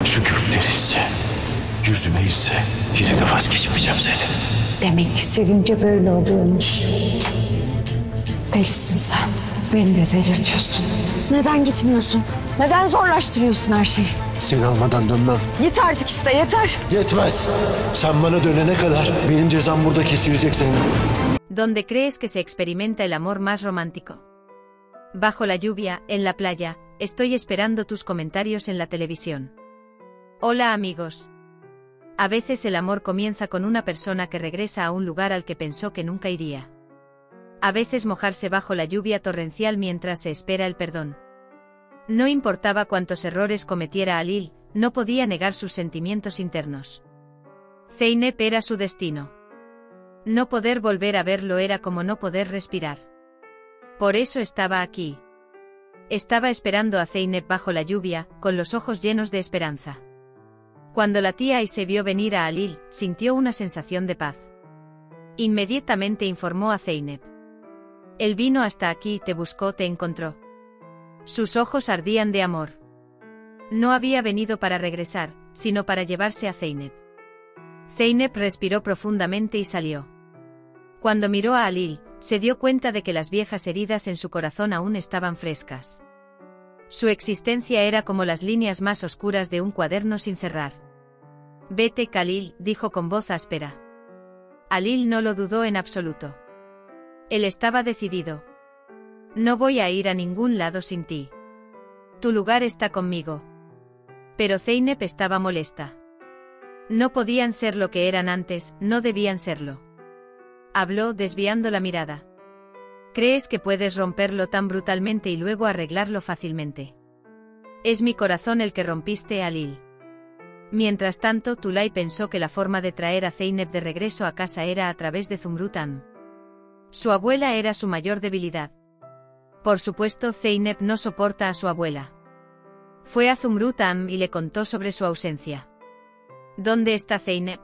Şu gökleri ise, yüzüme ise yine de vazgeçmeyeceğim seni. Demek ki sevince böyle oluyormuş. Delisin sen. Beni de delirtiyorsun. Neden gitmiyorsun? Neden zorlaştırıyorsun her şeyi? Seni almadan dönmem. Git artık işte, yeter. Yetmez. Sen bana dönene kadar benim cezam burada kesilecek senin. ¿Dónde crees que se experimenta el amor más romántico? Bajo la lluvia, en la playa, estoy esperando tus comentarios en la televisión. Hola amigos. A veces el amor comienza con una persona que regresa a un lugar al que pensó que nunca iría. A veces mojarse bajo la lluvia torrencial mientras se espera el perdón. No importaba cuántos errores cometiera Halil, no podía negar sus sentimientos internos. Zeynep era su destino. No poder volver a verlo era como no poder respirar. Por eso estaba aquí. Estaba esperando a Zeynep bajo la lluvia, con los ojos llenos de esperanza. Cuando la tía Ayse vio venir a Halil, sintió una sensación de paz. Inmediatamente informó a Zeynep. Él vino hasta aquí, te buscó, te encontró. Sus ojos ardían de amor. No había venido para regresar, sino para llevarse a Zeynep. Zeynep respiró profundamente y salió. Cuando miró a Halil, se dio cuenta de que las viejas heridas en su corazón aún estaban frescas. Su existencia era como las líneas más oscuras de un cuaderno sin cerrar. Vete, Khalil, dijo con voz áspera. Halil no lo dudó en absoluto. Él estaba decidido. No voy a ir a ningún lado sin ti. Tu lugar está conmigo. Pero Zeynep estaba molesta. No podían ser lo que eran antes, no debían serlo. Habló desviando la mirada. ¿Crees que puedes romperlo tan brutalmente y luego arreglarlo fácilmente? Es mi corazón el que rompiste, Halil. Mientras tanto, Tulay pensó que la forma de traer a Zeynep de regreso a casa era a través de Zumrutan. Su abuela era su mayor debilidad. Por supuesto, Zeynep no soporta a su abuela. Fue a Zumrutan y le contó sobre su ausencia. ¿Dónde está Zeynep?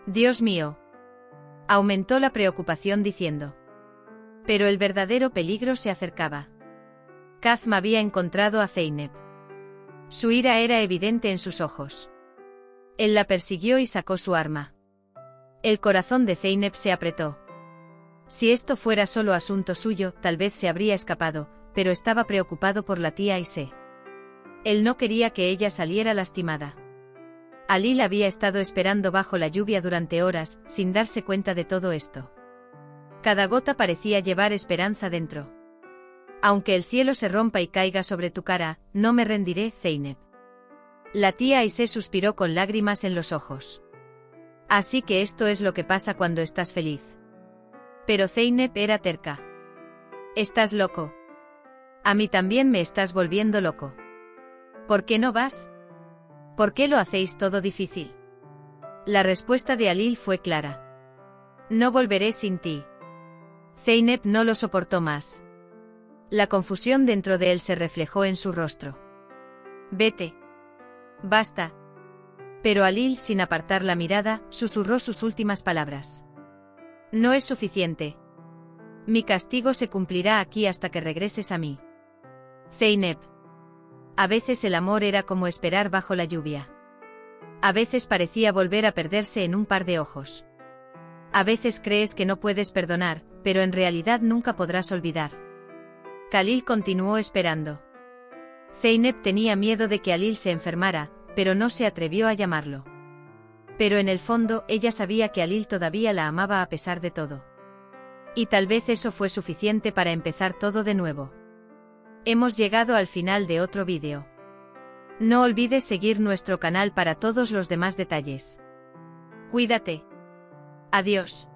Dios mío. Aumentó la preocupación diciendo. Pero el verdadero peligro se acercaba. Kazm había encontrado a Zeynep. Su ira era evidente en sus ojos. Él la persiguió y sacó su arma. El corazón de Zeynep se apretó. Si esto fuera solo asunto suyo, tal vez se habría escapado, pero estaba preocupado por la tía Ayse. Él no quería que ella saliera lastimada. Halil había estado esperando bajo la lluvia durante horas, sin darse cuenta de todo esto. Cada gota parecía llevar esperanza dentro. Aunque el cielo se rompa y caiga sobre tu cara, no me rendiré, Zeynep. La tía Ayse suspiró con lágrimas en los ojos. Así que esto es lo que pasa cuando estás feliz. Pero Zeynep era terca. Estás loco. A mí también me estás volviendo loco. ¿Por qué no vas? ¿Por qué lo hacéis todo difícil? La respuesta de Halil fue clara. No volveré sin ti. Zeynep no lo soportó más. La confusión dentro de él se reflejó en su rostro. Vete. Basta. Pero Halil, sin apartar la mirada, susurró sus últimas palabras. No es suficiente. Mi castigo se cumplirá aquí hasta que regreses a mí. Zeynep. A veces el amor era como esperar bajo la lluvia. A veces parecía volver a perderse en un par de ojos. A veces crees que no puedes perdonar, pero en realidad nunca podrás olvidar. Khalil continuó esperando. Zeynep tenía miedo de que Halil se enfermara, pero no se atrevió a llamarlo. Pero en el fondo, ella sabía que Halil todavía la amaba a pesar de todo. Y tal vez eso fue suficiente para empezar todo de nuevo. Hemos llegado al final de otro vídeo. No olvides seguir nuestro canal para todos los demás detalles. Cuídate. Adiós.